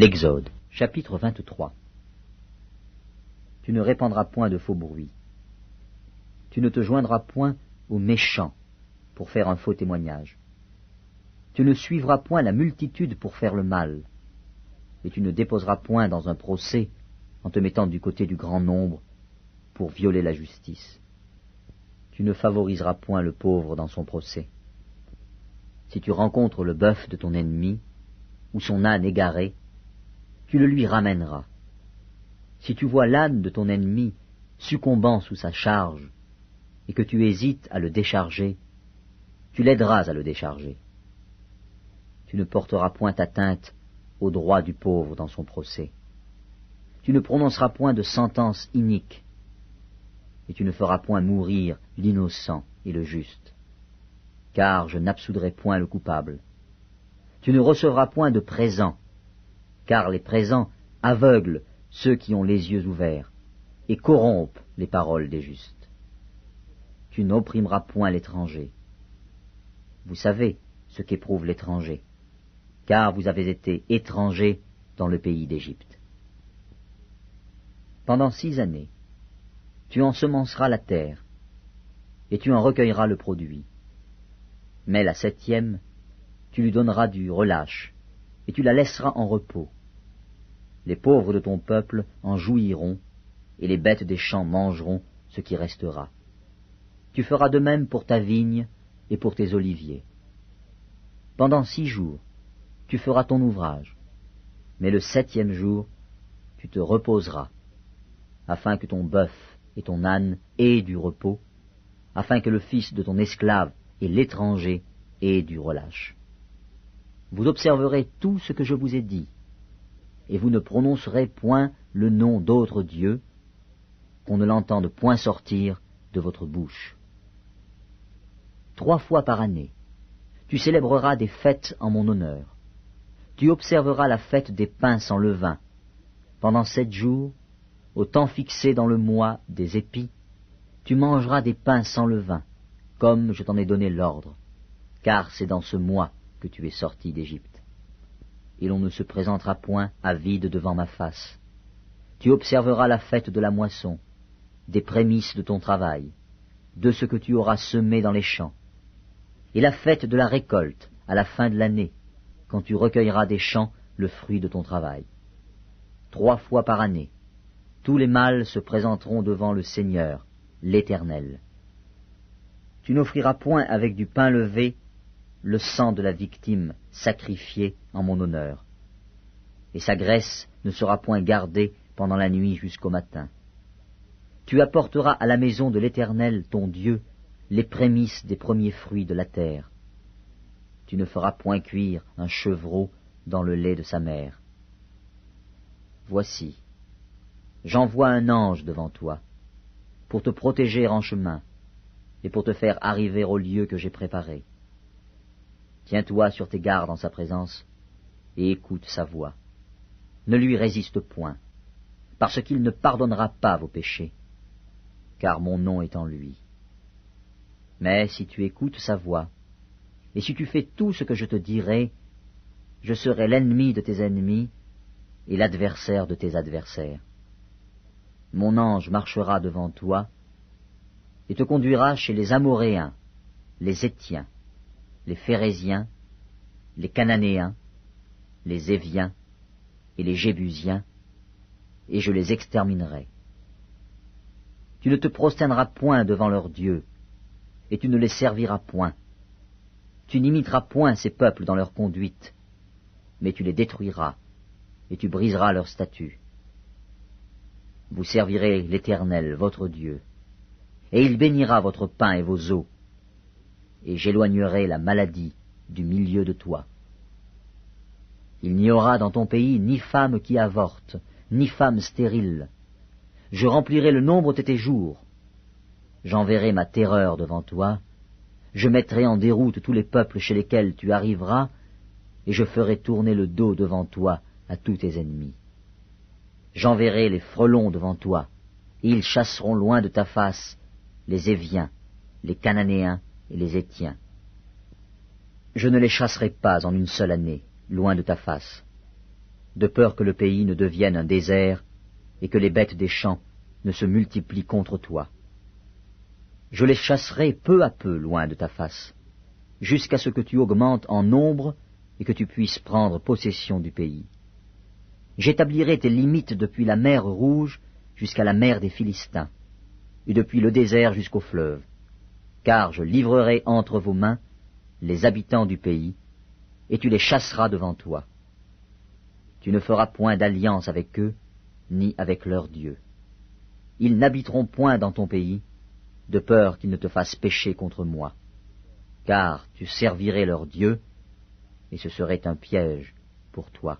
L'Exode, chapitre 23. Tu ne répandras point de faux bruits. Tu ne te joindras point aux méchants pour faire un faux témoignage. Tu ne suivras point la multitude pour faire le mal, et tu ne déposeras point dans un procès en te mettant du côté du grand nombre pour violer la justice. Tu ne favoriseras point le pauvre dans son procès. Si tu rencontres le bœuf de ton ennemi, ou son âne égaré, tu le lui ramèneras. Si tu vois l'âne de ton ennemi succombant sous sa charge, et que tu hésites à le décharger, tu l'aideras à le décharger. Tu ne porteras point atteinte au droit du pauvre dans son procès. Tu ne prononceras point de sentence inique, et tu ne feras point mourir l'innocent et le juste, car je n'absoudrai point le coupable. Tu ne recevras point de présent, car les présents aveuglent ceux qui ont les yeux ouverts, et corrompent les paroles des justes. Tu n'opprimeras point l'étranger. Vous savez ce qu'éprouve l'étranger, car vous avez été étrangers dans le pays d'Égypte. Pendant 6 années, tu ensemenceras la terre, et tu en recueilleras le produit. Mais la 7e, tu lui donneras du relâche, et tu la laisseras en repos. Les pauvres de ton peuple en jouiront, et les bêtes des champs mangeront ce qui restera. Tu feras de même pour ta vigne et pour tes oliviers. Pendant 6 jours, tu feras ton ouvrage, mais le 7e jour, tu te reposeras, afin que ton bœuf et ton âne aient du repos, afin que le fils de ton esclave et l'étranger aient du relâche. Vous observerez tout ce que je vous ai dit, et vous ne prononcerez point le nom d'autre Dieu, qu'on ne l'entende point sortir de votre bouche. 3 fois par année, tu célébreras des fêtes en mon honneur. Tu observeras la fête des pains sans levain. Pendant 7 jours, au temps fixé dans le mois des épis, tu mangeras des pains sans levain, comme je t'en ai donné l'ordre, car c'est dans ce mois que tu es sorti d'Égypte. Et l'on ne se présentera point à vide devant ma face. Tu observeras la fête de la moisson, des prémices de ton travail, de ce que tu auras semé dans les champs, et la fête de la récolte à la fin de l'année, quand tu recueilleras des champs le fruit de ton travail. 3 fois par année, tous les mâles se présenteront devant le Seigneur, l'Éternel. Tu n'offriras point avec du pain levé le sang de la victime sacrifiée en mon honneur, et sa graisse ne sera point gardée pendant la nuit jusqu'au matin. Tu apporteras à la maison de l'Éternel ton Dieu les prémices des premiers fruits de la terre. Tu ne feras point cuire un chevreau dans le lait de sa mère. Voici, j'envoie un ange devant toi, pour te protéger en chemin, et pour te faire arriver au lieu que j'ai préparé. Tiens-toi sur tes gardes en sa présence, et écoute sa voix. Ne lui résiste point, parce qu'il ne pardonnera pas vos péchés, car mon nom est en lui. Mais si tu écoutes sa voix, et si tu fais tout ce que je te dirai, je serai l'ennemi de tes ennemis, et l'adversaire de tes adversaires. Mon ange marchera devant toi, et te conduira chez les Amoréens, les Hétiens, les Phéréziens, les Cananéens, les Éviens et les Jébusiens, et je les exterminerai. Tu ne te prosterneras point devant leurs dieux, et tu ne les serviras point. Tu n'imiteras point ces peuples dans leur conduite, mais tu les détruiras, et tu briseras leurs statuts. Vous servirez l'Éternel, votre Dieu, et il bénira votre pain et vos eaux, et j'éloignerai la maladie du milieu de toi. Il n'y aura dans ton pays ni femme qui avorte, ni femme stérile. Je remplirai le nombre de tes jours. J'enverrai ma terreur devant toi, je mettrai en déroute tous les peuples chez lesquels tu arriveras, et je ferai tourner le dos devant toi à tous tes ennemis. J'enverrai les frelons devant toi, et ils chasseront loin de ta face les Éviens, les Cananéens et les Hétiens. Je ne les chasserai pas en une seule année, loin de ta face. de peur que le pays ne devienne un désert et que les bêtes des champs ne se multiplient contre toi. Je les chasserai peu à peu loin de ta face, jusqu'à ce que tu augmentes en nombre et que tu puisses prendre possession du pays. J'établirai tes limites depuis la mer Rouge jusqu'à la mer des Philistins, et depuis le désert jusqu'au fleuve, car je livrerai entre vos mains les habitants du pays, et tu les chasseras devant toi. Tu ne feras point d'alliance avec eux, ni avec leurs dieux. Ils n'habiteront point dans ton pays, de peur qu'ils ne te fassent pécher contre moi, car tu servirais leurs dieux, et ce serait un piège pour toi.